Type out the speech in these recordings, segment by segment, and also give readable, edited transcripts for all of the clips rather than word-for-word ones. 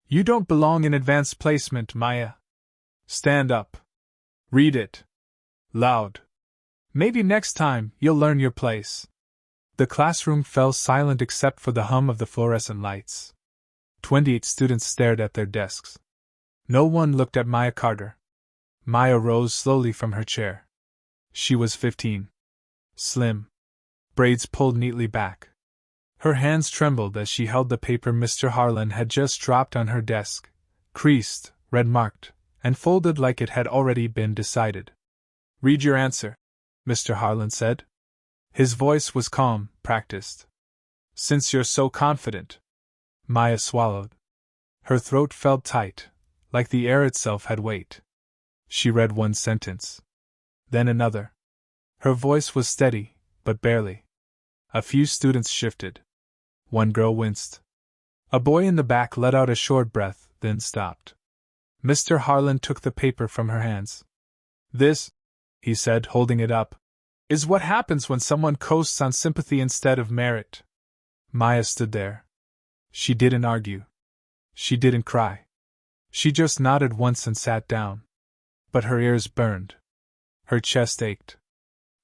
You don't belong in advanced placement, Maya. Stand up. Read it. Loud. Maybe next time you'll learn your place. The classroom fell silent except for the hum of the fluorescent lights. 28 students stared at their desks. No one looked at Maya Carter. Maya rose slowly from her chair. She was 15. Slim. Braids pulled neatly back. Her hands trembled as she held the paper Mr. Harlan had just dropped on her desk, creased, red-marked, and folded like it had already been decided. Read your answer, Mr. Harlan said. His voice was calm, practiced. Since you're so confident. Maya swallowed. Her throat felt tight, like the air itself had weight. She read one sentence. Then another. Her voice was steady, but barely. A few students shifted. One girl winced. A boy in the back let out a short breath, then stopped. Mr. Harlan took the paper from her hands. This, he said, holding it up, is what happens when someone coasts on sympathy instead of merit. Maya stood there. She didn't argue. She didn't cry. She just nodded once and sat down. But her ears burned. Her chest ached.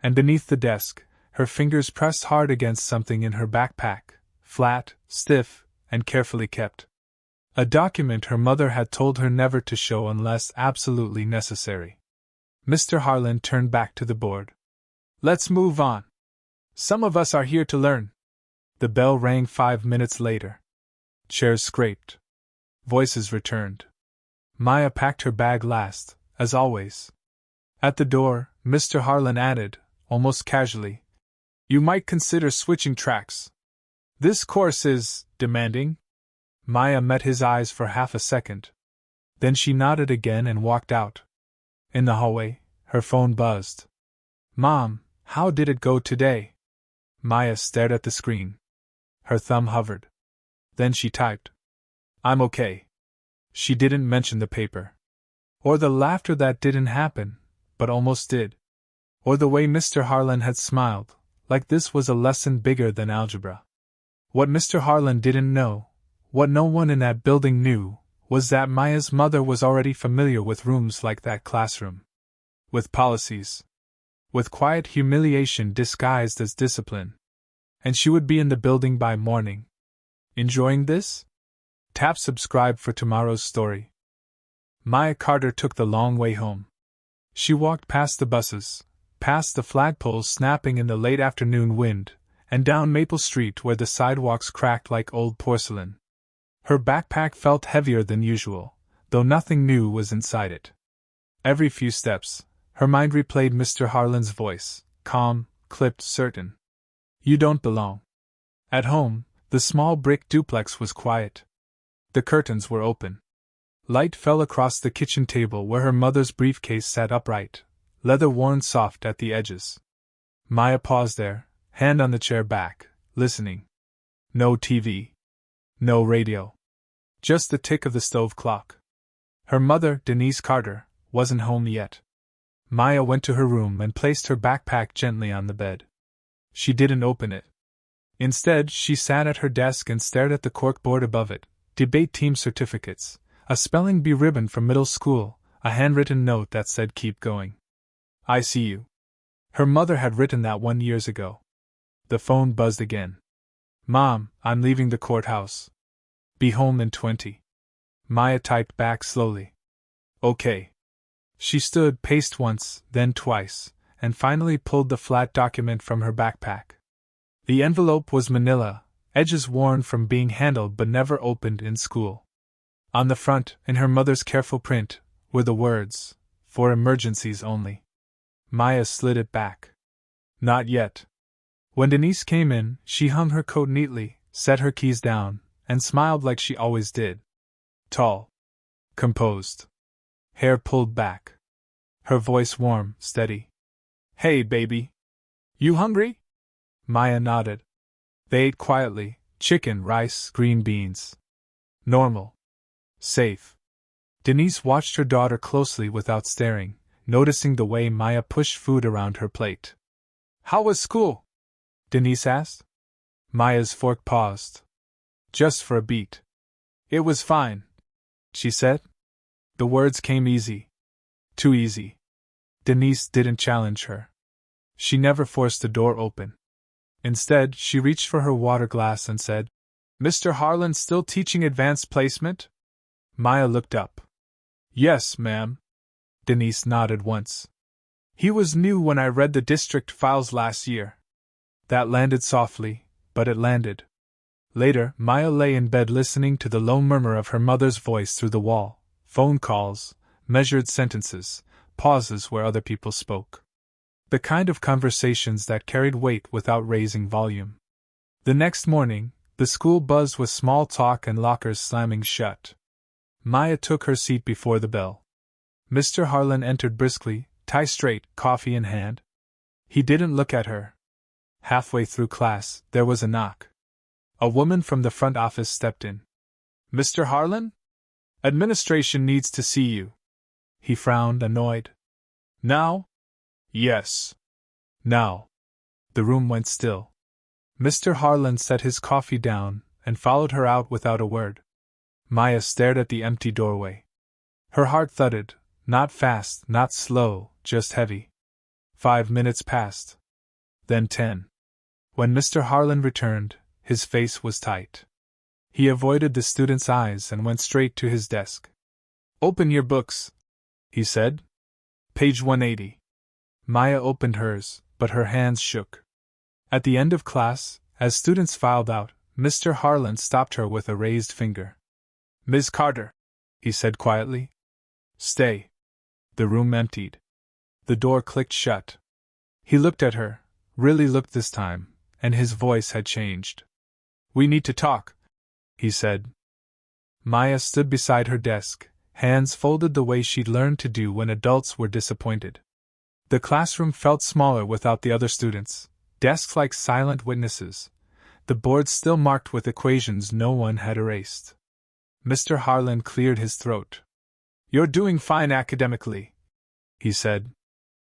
And beneath the desk, her fingers pressed hard against something in her backpack, flat, stiff, and carefully kept. A document her mother had told her never to show unless absolutely necessary. Mr. Harlan turned back to the board. Let's move on. Some of us are here to learn. The bell rang 5 minutes later. Chairs scraped. Voices returned. Maya packed her bag last, as always. At the door, Mr. Harlan added, almost casually, you might consider switching tracks. This course is demanding. Maya met his eyes for half a second. Then she nodded again and walked out. In the hallway, her phone buzzed. Mom, how did it go today? Maya stared at the screen. Her thumb hovered. Then she typed. I'm okay. She didn't mention the paper. Or the laughter that didn't happen, but almost did. Or the way Mr. Harlan had smiled, like this was a lesson bigger than algebra. What Mr. Harlan didn't know, what no one in that building knew, was that Maya's mother was already familiar with rooms like that classroom. With policies. With quiet humiliation disguised as discipline. And she would be in the building by morning. Enjoying this? Tap subscribe for tomorrow's story. Maya Carter took the long way home. She walked past the buses, past the flagpoles snapping in the late afternoon wind, and down Maple Street where the sidewalks cracked like old porcelain. Her backpack felt heavier than usual, though nothing new was inside it. Every few steps, her mind replayed Mr. Harlan's voice, calm, clipped, certain. You don't belong. At home, the small brick duplex was quiet. The curtains were open. Light fell across the kitchen table where her mother's briefcase sat upright, leather worn soft at the edges. Maya paused there, hand on the chair back, listening. No TV. No radio. Just the tick of the stove clock. Her mother, Denise Carter, wasn't home yet. Maya went to her room and placed her backpack gently on the bed. She didn't open it. Instead, she sat at her desk and stared at the corkboard above it, debate team certificates, a spelling bee ribbon from middle school, a handwritten note that said keep going. I see you. Her mother had written that 1 year ago. The phone buzzed again. Mom, I'm leaving the courthouse. Be home in 20. Maya typed back slowly. Okay. She stood, paced once, then twice, and finally pulled the flat document from her backpack. The envelope was manila, edges worn from being handled but never opened in school. On the front, in her mother's careful print, were the words, for emergencies only. Maya slid it back. Not yet. When Denise came in, she hung her coat neatly, set her keys down, and smiled like she always did. Tall. Composed. Hair pulled back. Her voice warm, steady. Hey, baby. You hungry? Maya nodded. They ate quietly, chicken, rice, green beans. Normal. Safe. Denise watched her daughter closely without staring, noticing the way Maya pushed food around her plate. How was school? Denise asked. Maya's fork paused. Just for a beat. It was fine. she said. The words came easy. Too easy. Denise didn't challenge her. She never forced the door open. Instead, she reached for her water glass and said, Mr. Harlan still teaching advanced placement? Maya looked up. Yes, ma'am. Denise nodded once. He was new when I read the district files last year. That landed softly, but it landed. Later, Maya lay in bed listening to the low murmur of her mother's voice through the wall, phone calls, measured sentences, pauses where other people spoke. The kind of conversations that carried weight without raising volume. The next morning, the school buzzed with small talk and lockers slamming shut. Maya took her seat before the bell. Mr. Harlan entered briskly, tie straight, coffee in hand. He didn't look at her. Halfway through class, there was a knock. A woman from the front office stepped in. Mr. Harlan? Administration needs to see you. He frowned, annoyed. Now? Yes. Now. The room went still. Mr. Harlan set his coffee down and followed her out without a word. Maya stared at the empty doorway. Her heart thudded, not fast, not slow, just heavy. 5 minutes passed. Then 10. When Mr. Harlan returned, his face was tight. He avoided the student's eyes and went straight to his desk. Open your books, he said. Page 180. Maya opened hers, but her hands shook. At the end of class, as students filed out, Mr. Harlan stopped her with a raised finger. Ms. Carter, he said quietly. Stay. The room emptied. The door clicked shut. He looked at her, really looked this time, and his voice had changed. We need to talk, he said. Maya stood beside her desk, hands folded the way she'd learned to do when adults were disappointed. The classroom felt smaller without the other students, desks like silent witnesses, the boards still marked with equations no one had erased. Mr. Harlan cleared his throat. You're doing fine academically, he said.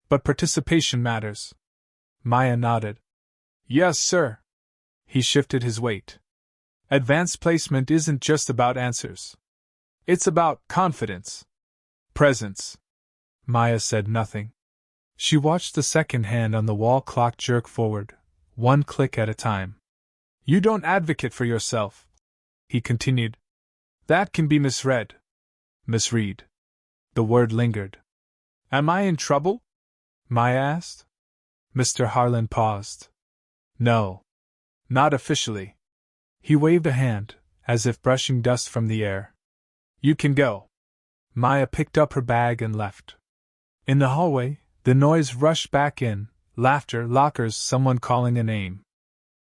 But participation matters. Maya nodded. Yes, sir. He shifted his weight. Advanced placement isn't just about answers. It's about confidence. Presence. Maya said nothing. She watched the second hand on the wall clock jerk forward, one click at a time. You don't advocate for yourself, he continued. That can be misread. Misread. The word lingered. Am I in trouble? Maya asked. Mr. Harlan paused. No. Not officially. He waved a hand, as if brushing dust from the air. You can go. Maya picked up her bag and left. In the hallway, the noise rushed back in, laughter, lockers, someone calling a name.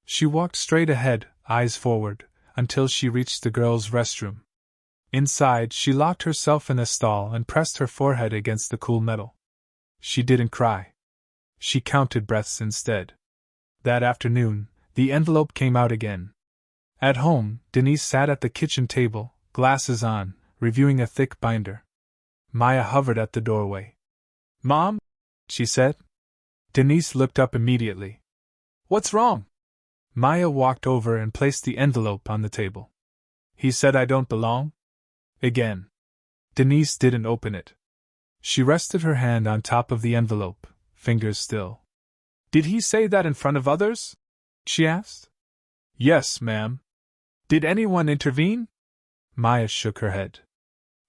She walked straight ahead, eyes forward, until she reached the girls' restroom. Inside, she locked herself in a stall and pressed her forehead against the cool metal. She didn't cry. She counted breaths instead. That afternoon, the envelope came out again. At home, Denise sat at the kitchen table, glasses on, reviewing a thick binder. Maya hovered at the doorway. Mom? She said. Denise looked up immediately. What's wrong? Maya walked over and placed the envelope on the table. He said I don't belong? Again. Denise didn't open it. She rested her hand on top of the envelope, fingers still. Did he say that in front of others? She asked. Yes, ma'am. Did anyone intervene? Maya shook her head.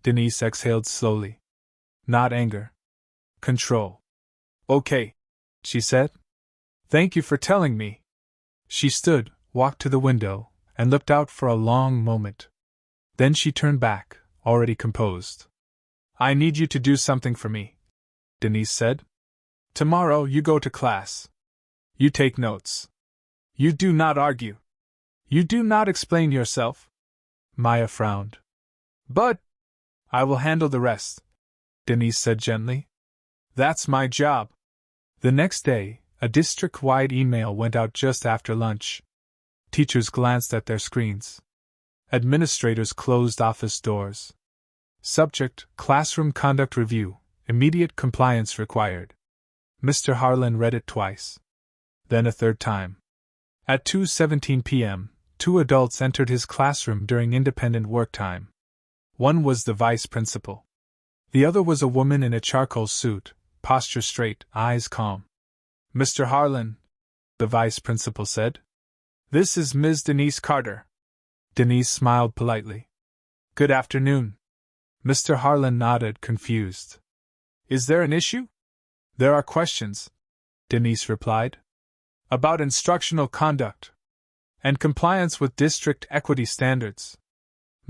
Denise exhaled slowly. Not anger. Control. Okay, she said. Thank you for telling me. She stood, walked to the window, and looked out for a long moment. Then she turned back, already composed. I need you to do something for me, Denise said. Tomorrow you go to class. You take notes. You do not argue. You do not explain yourself. Maya frowned. But I will handle the rest, Denise said gently. That's my job. The next day, a district-wide email went out just after lunch. Teachers glanced at their screens. Administrators closed office doors. Subject: Classroom Conduct Review. Immediate compliance required. Mr. Harlan read it twice. Then a third time. At 2:17 p.m., 2 adults entered his classroom during independent work time. One was the vice principal. The other was a woman in a charcoal suit, posture straight, eyes calm. "Mr. Harlan," the vice principal said. "This is Ms. Denise Carter." Denise smiled politely. "Good afternoon." Mr. Harlan nodded, confused. "Is there an issue?" "There are questions," Denise replied. "About instructional conduct and compliance with district equity standards."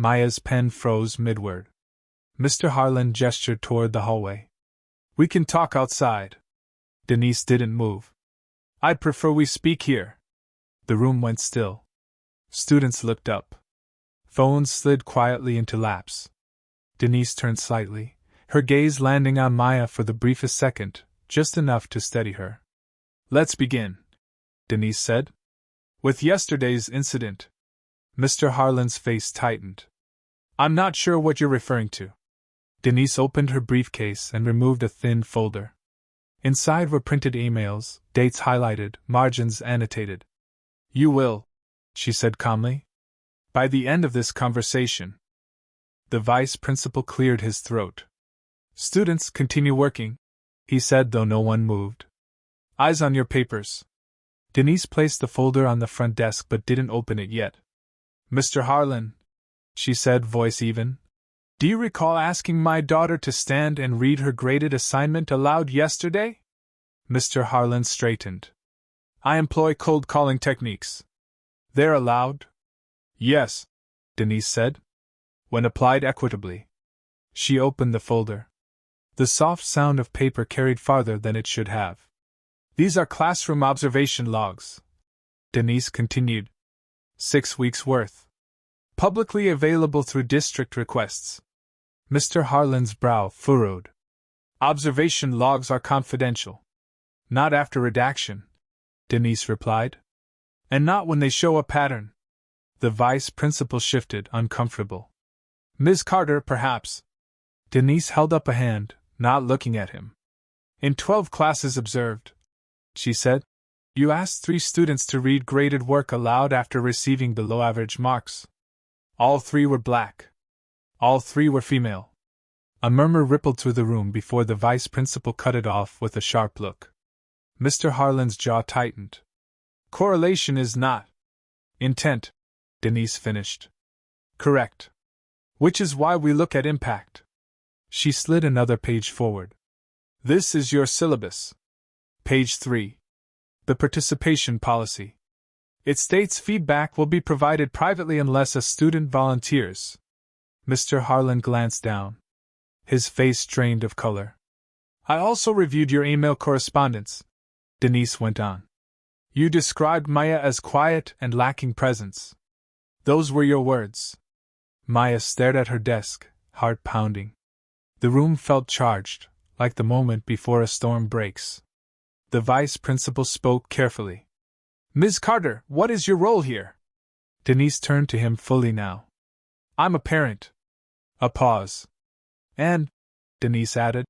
Maya's pen froze midword. Mr. Harlan gestured toward the hallway. "We can talk outside." Denise didn't move. "I'd prefer we speak here." The room went still. Students looked up. Phones slid quietly into laps. Denise turned slightly, her gaze landing on Maya for the briefest second, just enough to steady her. "Let's begin," Denise said. "With yesterday's incident." Mr. Harlan's face tightened. "I'm not sure what you're referring to." Denise opened her briefcase and removed a thin folder. Inside were printed emails, dates highlighted, margins annotated. "You will," she said calmly. "By the end of this conversation." The vice principal cleared his throat. "Students, continue working," he said, though no one moved. "Eyes on your papers." Denise placed the folder on the front desk but didn't open it yet. "Mr. Harlan," she said, voice even, "do you recall asking my daughter to stand and read her graded assignment aloud yesterday?" Mr. Harlan straightened. "I employ cold calling techniques." "They're allowed?" "Yes," Denise said. "When applied equitably." She opened the folder. The soft sound of paper carried farther than it should have. "These are classroom observation logs," Denise continued. 6 weeks' worth. Publicly available through district requests. Mr. Harlan's brow furrowed. "Observation logs are confidential." "Not after redaction," Denise replied. "And not when they show a pattern." The vice principal shifted, uncomfortable. "Ms. Carter, perhaps." Denise held up a hand, not looking at him. "In 12 classes observed," she said, "you asked 3 students to read graded work aloud after receiving below average marks. All 3 were black. All 3 were female." A murmur rippled through the room before the vice principal cut it off with a sharp look. Mr. Harlan's jaw tightened. "Correlation is not intent," Denise finished. "Correct. Which is why we look at impact." She slid another page forward. "This is your syllabus. Page 3. The participation policy. It states feedback will be provided privately unless a student volunteers." Mr. Harlan glanced down. His face drained of color. "I also reviewed your email correspondence," Denise went on. "You described Maya as quiet and lacking presence. Those were your words." Maya stared at her desk, heart pounding. The room felt charged, like the moment before a storm breaks. The vice principal spoke carefully. "Ms. Carter, what is your role here?" Denise turned to him fully now. "I'm a parent." A pause. "And," Denise added,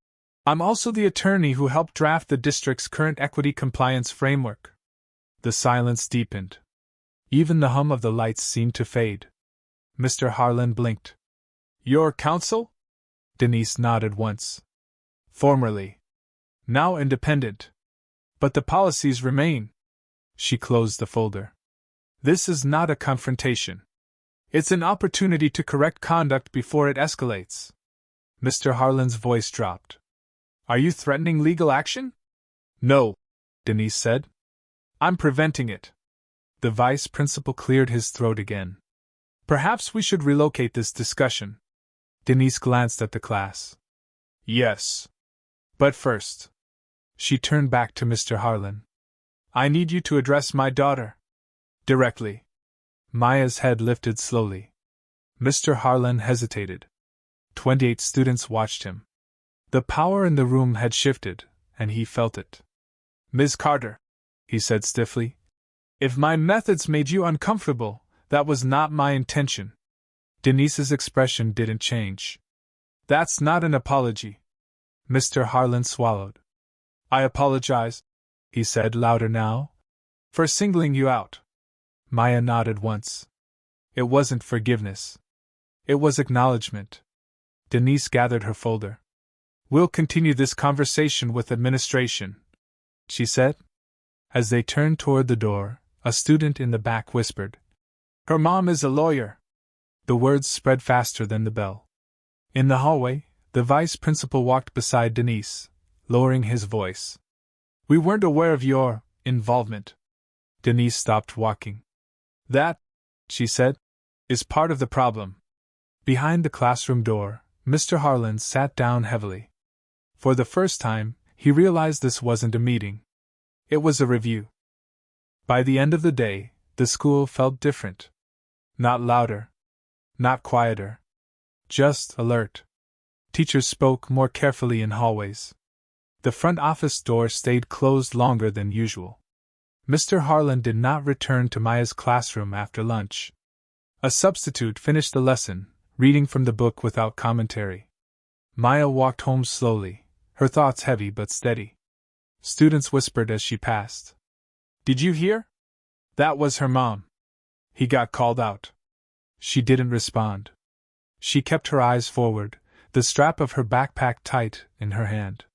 "I'm also the attorney who helped draft the district's current equity compliance framework." The silence deepened. Even the hum of the lights seemed to fade. Mr. Harlan blinked. "Your counsel?" Denise nodded once. "Formerly. Now independent. But the policies remain." She closed the folder. "This is not a confrontation. It's an opportunity to correct conduct before it escalates." Mr. Harlan's voice dropped. "Are you threatening legal action?" "No," Denise said. "I'm preventing it." The vice principal cleared his throat again. "Perhaps we should relocate this discussion." Denise glanced at the class. "Yes. But first." She turned back to Mr. Harlan. "I need you to address my daughter. Directly." Maya's head lifted slowly. Mr. Harlan hesitated. 28 students watched him. The power in the room had shifted, and he felt it. "Ms. Carter," he said stiffly, "if my methods made you uncomfortable, that was not my intention." Denise's expression didn't change. "That's not an apology." Mr. Harlan swallowed. "I apologize," he said louder now, "for singling you out." Maya nodded once. It wasn't forgiveness. It was acknowledgement. Denise gathered her folder. "We'll continue this conversation with administration," she said. As they turned toward the door, a student in the back whispered, "Her mom is a lawyer." The words spread faster than the bell. In the hallway, the vice principal walked beside Denise, lowering his voice. "We weren't aware of your involvement." Denise stopped walking. "That," she said, "is part of the problem." Behind the classroom door, Mr. Harlan sat down heavily. For the first time, he realized this wasn't a meeting. It was a review. By the end of the day, the school felt different. Not louder. Not quieter. Just alert. Teachers spoke more carefully in hallways. The front office door stayed closed longer than usual. Mr. Harlan did not return to Maya's classroom after lunch. A substitute finished the lesson, reading from the book without commentary. Maya walked home slowly, her thoughts heavy but steady. Students whispered as she passed. "Did you hear? That was her mom. He got called out." She didn't respond. She kept her eyes forward, the strap of her backpack tight in her hand.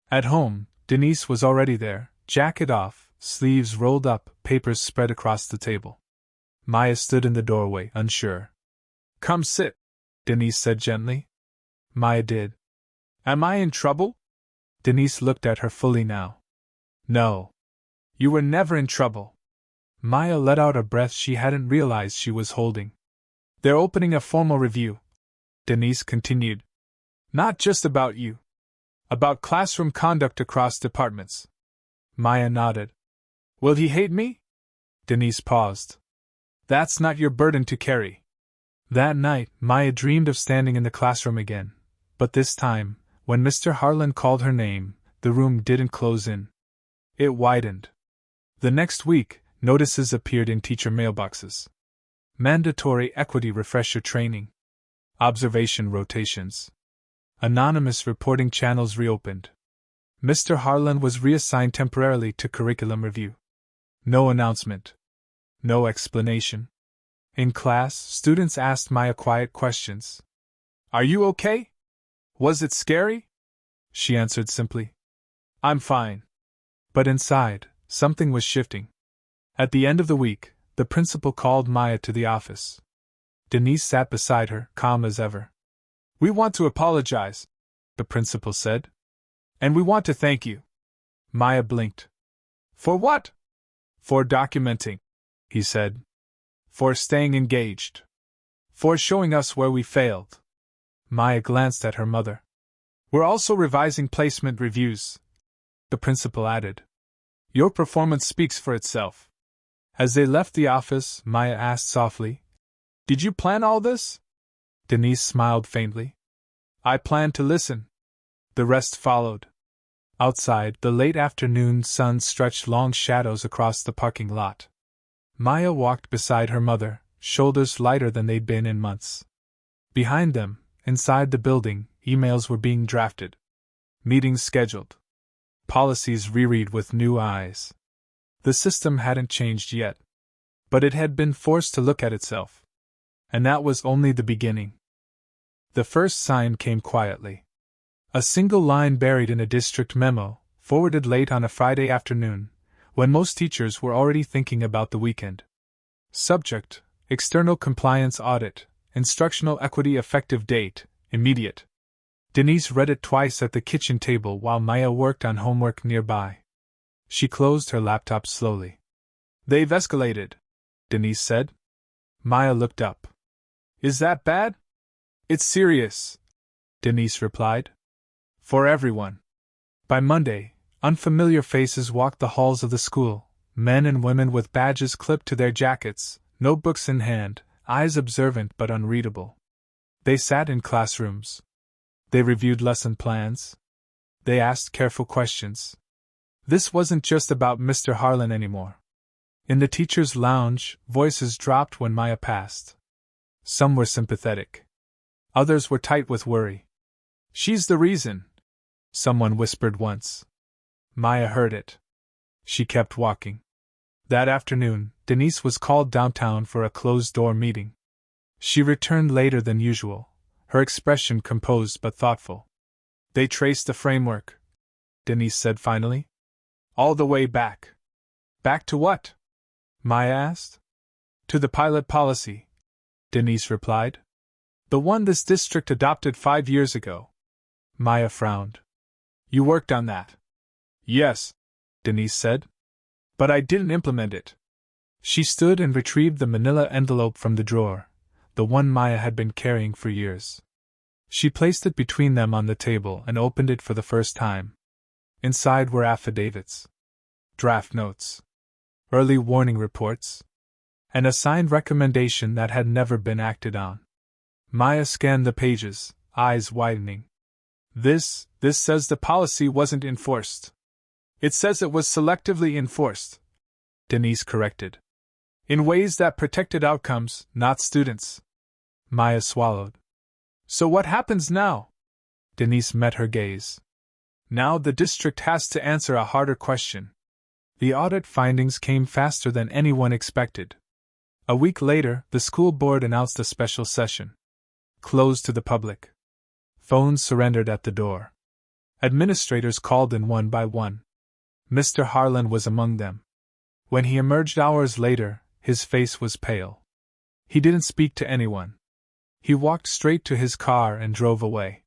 At home, Denise was already there, jacket off, sleeves rolled up, papers spread across the table. Maya stood in the doorway, unsure. "Come sit," Denise said gently. Maya did. "Am I in trouble?" Denise looked at her fully now. "No. You were never in trouble." Maya let out a breath she hadn't realized she was holding. "They're opening a formal review," Denise continued. "Not just about you. About classroom conduct across departments." Maya nodded. "Will he hate me?" Denise paused. "That's not your burden to carry." That night, Maya dreamed of standing in the classroom again. But this time, when Mr. Harlan called her name, the room didn't close in. It widened. The next week, notices appeared in teacher mailboxes. Mandatory equity refresher training. Observation rotations. Anonymous reporting channels reopened. Mr. Harlan was reassigned temporarily to curriculum review. No announcement. No explanation. In class, students asked Maya quiet questions. "Are you okay? Was it scary?" She answered simply, "I'm fine." But inside, something was shifting. At the end of the week, the principal called Maya to the office. Denise sat beside her, calm as ever. "We want to apologize," the principal said. "And we want to thank you." Maya blinked. "For what?" "For documenting," he said. "For staying engaged. For showing us where we failed." Maya glanced at her mother. "We're also revising placement reviews," the principal added. "Your performance speaks for itself." As they left the office, Maya asked softly, "Did you plan all this?" Denise smiled faintly. "I planned to listen." The rest followed. Outside, the late afternoon sun stretched long shadows across the parking lot. Maya walked beside her mother, shoulders lighter than they'd been in months. Behind them, inside the building, emails were being drafted. Meetings scheduled. Policies reread with new eyes. The system hadn't changed yet. But it had been forced to look at itself. And that was only the beginning. The first sign came quietly. A single line buried in a district memo, forwarded late on a Friday afternoon, when most teachers were already thinking about the weekend. Subject: External Compliance Audit, Instructional Equity Effective Date, Immediate. Denise read it twice at the kitchen table while Maya worked on homework nearby. She closed her laptop slowly. "They've escalated," Denise said. Maya looked up. "Is that bad?" "It's serious," Denise replied. "For everyone." By Monday, unfamiliar faces walked the halls of the school, men and women with badges clipped to their jackets, notebooks in hand, eyes observant but unreadable. They sat in classrooms. They reviewed lesson plans. They asked careful questions. This wasn't just about Mr. Harlan anymore. In the teacher's lounge, voices dropped when Maya passed. Some were sympathetic. Others were tight with worry. "She's the reason," someone whispered once. Maya heard it. She kept walking. That afternoon, Denise was called downtown for a closed-door meeting. She returned later than usual, her expression composed but thoughtful. They traced the framework, Denise said finally. All the way back. Back to what? Maya asked. To the pilot policy, Denise replied. The one this district adopted 5 years ago. Maya frowned. You worked on that? Yes, Denise said. But I didn't implement it. She stood and retrieved the manila envelope from the drawer, the one Maya had been carrying for years. She placed it between them on the table and opened it for the first time. Inside were affidavits, draft notes, early warning reports, and a signed recommendation that had never been acted on. Maya scanned the pages, eyes widening. This says the policy wasn't enforced. It says it was selectively enforced, Denise corrected. In ways that protected outcomes, not students. Maya swallowed. So what happens now? Denise met her gaze. Now the district has to answer a harder question. The audit findings came faster than anyone expected. A week later, the school board announced a special session. Closed to the public. Phones surrendered at the door. Administrators called in one by one. Mr. Harlan was among them. When he emerged hours later, his face was pale. He didn't speak to anyone. He walked straight to his car and drove away.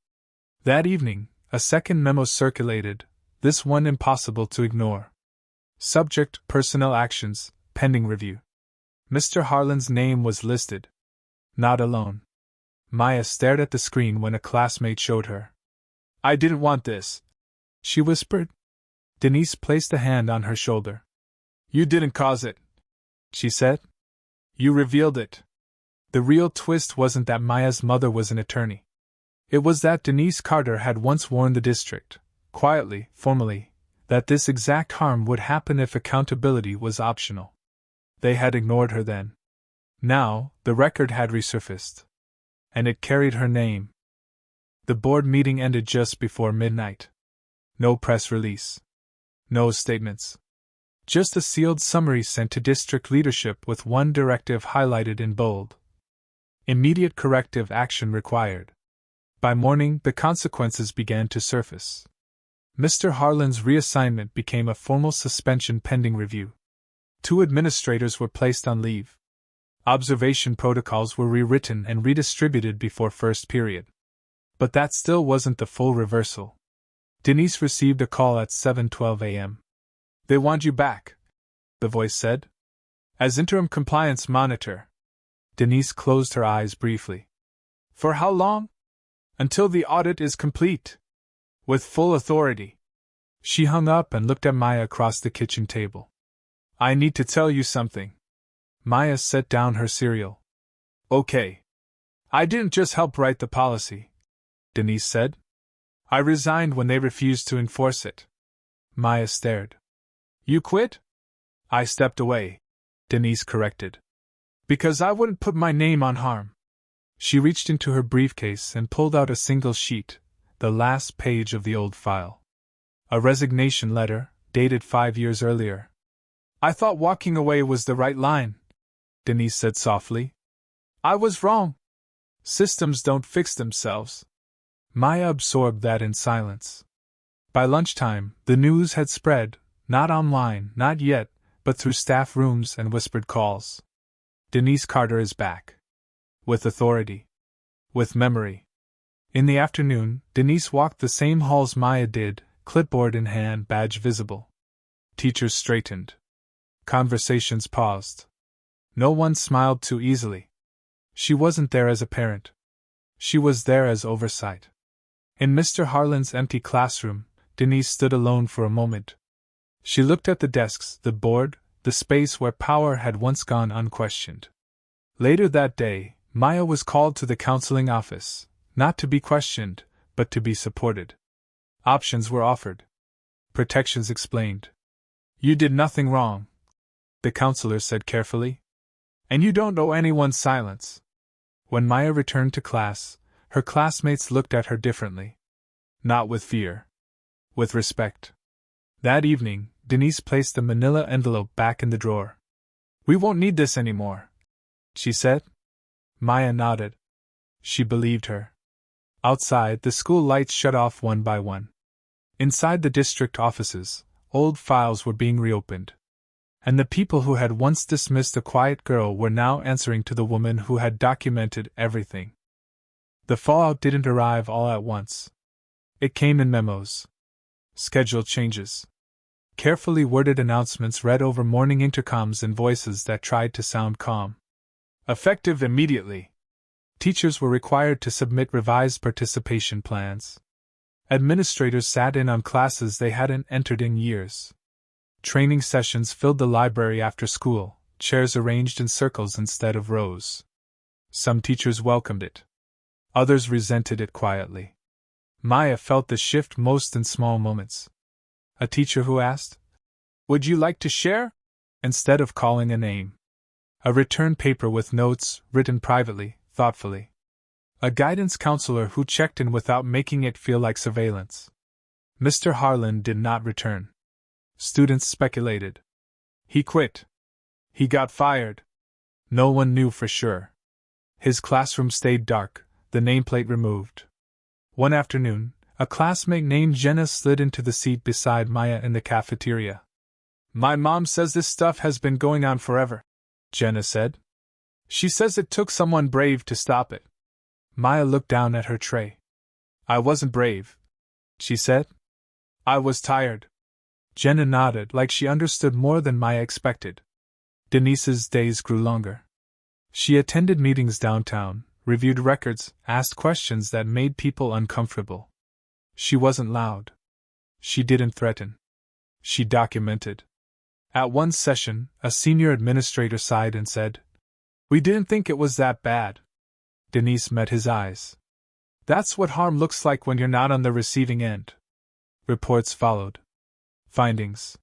That evening, a second memo circulated, this one impossible to ignore. Subject: personnel actions, pending review. Mr. Harlan's name was listed. Not alone. Maya stared at the screen when a classmate showed her. I didn't want this, she whispered. Denise placed a hand on her shoulder. You didn't cause it, she said. You revealed it. The real twist wasn't that Maya's mother was an attorney. It was that Denise Carter had once warned the district, quietly, formally, that this exact harm would happen if accountability was optional. They had ignored her then. Now, the record had resurfaced. And it carried her name. The board meeting ended just before midnight. No press release. No statements. Just a sealed summary sent to district leadership with one directive highlighted in bold. Immediate corrective action required. By morning, the consequences began to surface. Mr. Harlan's reassignment became a formal suspension pending review. 2 administrators were placed on leave. Observation protocols were rewritten and redistributed before first period. But that still wasn't the full reversal. Denise received a call at 7:12 a.m. They want you back, the voice said. As interim compliance monitor. Denise closed her eyes briefly. For how long? Until the audit is complete. With full authority. She hung up and looked at Maya across the kitchen table. I need to tell you something. Maya set down her cereal. Okay. I didn't just help write the policy, Denise said. I resigned when they refused to enforce it. Maya stared. You quit? I stepped away, Denise corrected. Because I wouldn't put my name on harm. She reached into her briefcase and pulled out a single sheet, the last page of the old file. A resignation letter, dated 5 years earlier. I thought walking away was the right line, Denise said softly. I was wrong. Systems don't fix themselves. Maya absorbed that in silence. By lunchtime, the news had spread, not online, not yet, but through staff rooms and whispered calls. Denise Carter is back. With authority. With memory. In the afternoon, Denise walked the same halls Maya did, clipboard in hand, badge visible. Teachers straightened. Conversations paused. No one smiled too easily. She wasn't there as a parent. She was there as oversight. In Mr. Harlan's empty classroom, Denise stood alone for a moment. She looked at the desks, the board, the space where power had once gone unquestioned. Later that day, Maya was called to the counseling office, not to be questioned, but to be supported. Options were offered. Protections explained. You did nothing wrong, the counselor said carefully. And you don't owe anyone silence. When Maya returned to class, her classmates looked at her differently. Not with fear. With respect. That evening, Denise placed the manila envelope back in the drawer. We won't need this anymore, she said. Maya nodded. She believed her. Outside, the school lights shut off one by one. Inside the district offices, old files were being reopened. And the people who had once dismissed a quiet girl were now answering to the woman who had documented everything. The fallout didn't arrive all at once. It came in memos. Schedule changes. Carefully worded announcements read over morning intercoms in voices that tried to sound calm. Effective immediately. Teachers were required to submit revised participation plans. Administrators sat in on classes they hadn't entered in years. Training sessions filled the library after school, chairs arranged in circles instead of rows. Some teachers welcomed it. Others resented it quietly. Maya felt the shift most in small moments. A teacher who asked, "Would you like to share?" instead of calling a name. A return paper with notes, written privately, thoughtfully. A guidance counselor who checked in without making it feel like surveillance. Mr. Harlan did not return. Students speculated. He quit. He got fired. No one knew for sure. His classroom stayed dark, the nameplate removed. One afternoon, a classmate named Jenna slid into the seat beside Maya in the cafeteria. "My mom says this stuff has been going on forever," Jenna said. "She says it took someone brave to stop it." Maya looked down at her tray. "I wasn't brave," she said. "I was tired." Jenna nodded like she understood more than Maya expected. Denise's days grew longer. She attended meetings downtown, reviewed records, asked questions that made people uncomfortable. She wasn't loud. She didn't threaten. She documented. At one session, a senior administrator sighed and said, "We didn't think it was that bad." Denise met his eyes. "That's what harm looks like when you're not on the receiving end." Reports followed. Findings.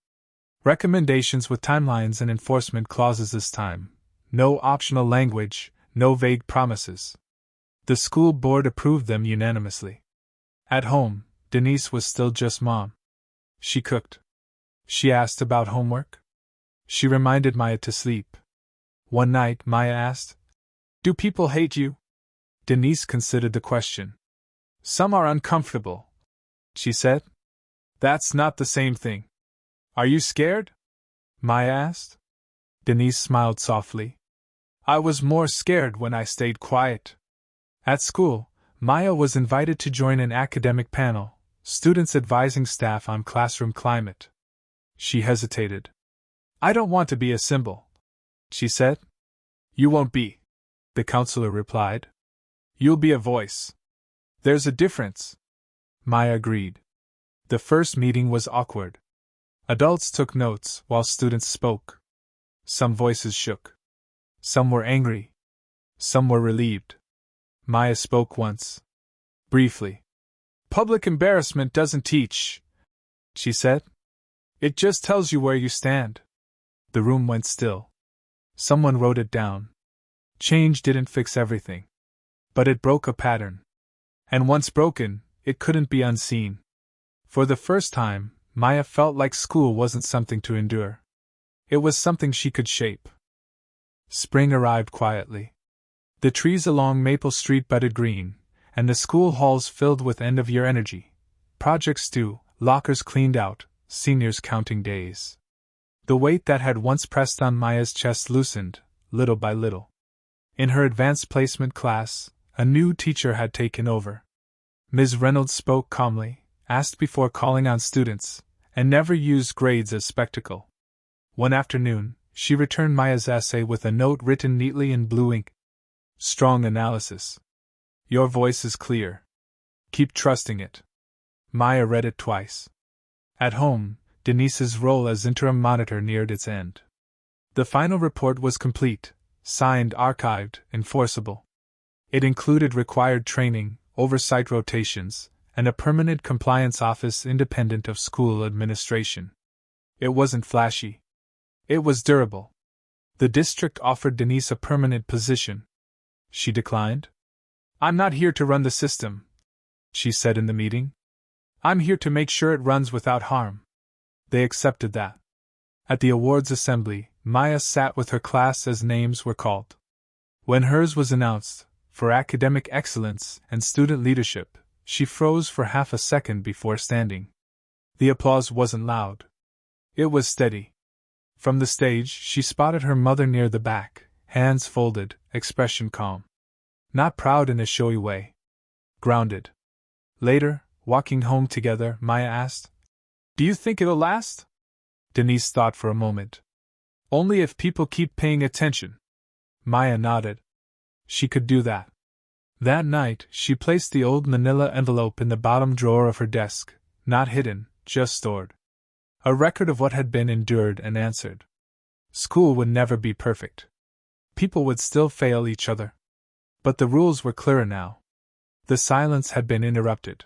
Recommendations with timelines and enforcement clauses this time. No optional language, no vague promises. The school board approved them unanimously. At home, Denise was still just mom. She cooked. She asked about homework. She reminded Maya to sleep. One night, Maya asked, "Do people hate you?" Denise considered the question. "Some are uncomfortable," she said. "That's not the same thing." "Are you scared?" Maya asked. Denise smiled softly. "I was more scared when I stayed quiet." At school, Maya was invited to join an academic panel, students advising staff on classroom climate. She hesitated. "I don't want to be a symbol," she said. "You won't be," the counselor replied. "You'll be a voice. There's a difference." Maya agreed. The first meeting was awkward. Adults took notes while students spoke. Some voices shook. Some were angry. Some were relieved. Maya spoke once. Briefly. "Public embarrassment doesn't teach," she said. "It just tells you where you stand." The room went still. Someone wrote it down. Change didn't fix everything. But it broke a pattern. And once broken, it couldn't be unseen. For the first time, Maya felt like school wasn't something to endure. It was something she could shape. Spring arrived quietly. The trees along Maple Street budded green, and the school halls filled with end-of-year energy. Projects due, lockers cleaned out, seniors counting days. The weight that had once pressed on Maya's chest loosened, little by little. In her advanced placement class, a new teacher had taken over. Ms. Reynolds spoke calmly, asked before calling on students, and never used grades as spectacle. One afternoon, she returned Maya's essay with a note written neatly in blue ink. "Strong analysis. Your voice is clear. Keep trusting it." Maya read it twice. At home, Denise's role as interim monitor neared its end. The final report was complete, signed, archived, enforceable. It included required training, oversight rotations, and a permanent compliance office independent of school administration. It wasn't flashy. It was durable. The district offered Denise a permanent position. She declined. "I'm not here to run the system," she said in the meeting. "I'm here to make sure it runs without harm." They accepted that. At the awards assembly, Maya sat with her class as names were called. When hers was announced, For academic excellence and student leadership, she froze for half a second before standing. The applause wasn't loud. It was steady. From the stage, she spotted her mother near the back, hands folded, expression calm. Not proud in a showy way. Grounded. Later, walking home together, Maya asked, "Do you think it'll last?" Denise thought for a moment. "Only if people keep paying attention." Maya nodded. She could do that. That night, she placed the old manila envelope in the bottom drawer of her desk, not hidden, just stored. A record of what had been endured and answered. School would never be perfect. People would still fail each other. But the rules were clearer now. The silence had been interrupted.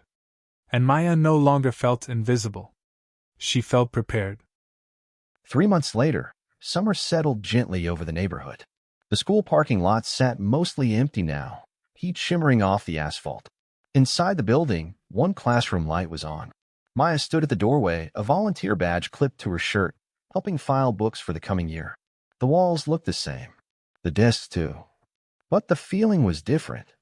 And Maya no longer felt invisible. She felt prepared. 3 months later, summer settled gently over the neighborhood. The school parking lot sat mostly empty now, heat shimmering off the asphalt. Inside the building, one classroom light was on. Maya stood at the doorway, a volunteer badge clipped to her shirt, helping file books for the coming year. The walls looked the same. The desks too. But the feeling was different.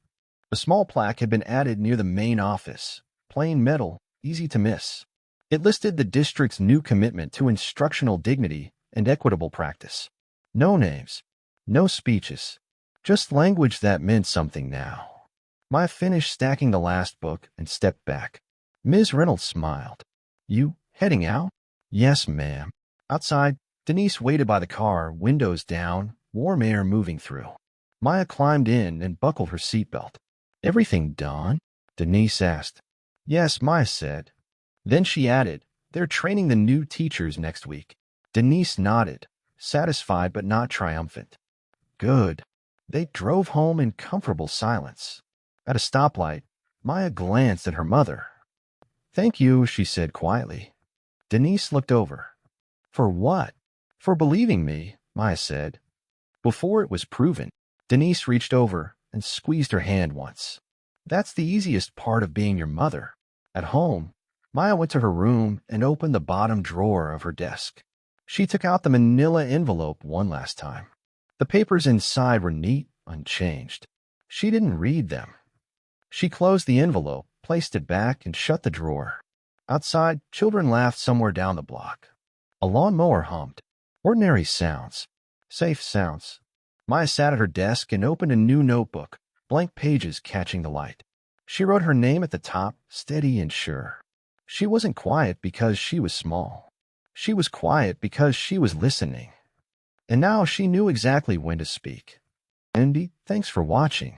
A small plaque had been added near the main office, plain metal, easy to miss. It listed the district's new commitment to instructional dignity and equitable practice. No names, no speeches, just language that meant something now. Maya finished stacking the last book and stepped back. Ms. Reynolds smiled. "You heading out?" "Yes, ma'am." Outside, Denise waited by the car, windows down, warm air moving through. Maya climbed in and buckled her seatbelt. "Everything done?" Denise asked. "Yes," Maya said. Then she added, "They're training the new teachers next week." Denise nodded, satisfied but not triumphant. "Good." They drove home in comfortable silence. At a stoplight, Maya glanced at her mother. "Thank you," she said quietly. Denise looked over. "For what?" "For believing me," Maya said. Before it was proven, Denise reached over and squeezed her hand once. "That's the easiest part of being your mother." At home, Maya went to her room and opened the bottom drawer of her desk. She took out the manila envelope one last time. The papers inside were neat, unchanged. She didn't read them. She closed the envelope, placed it back, and shut the drawer. Outside, children laughed somewhere down the block. A lawnmower hummed. Ordinary sounds. Safe sounds. Maya sat at her desk and opened a new notebook, blank pages catching the light. She wrote her name at the top, steady and sure. She wasn't quiet because she was small. She was quiet because she was listening. And now she knew exactly when to speak. Andy, thanks for watching.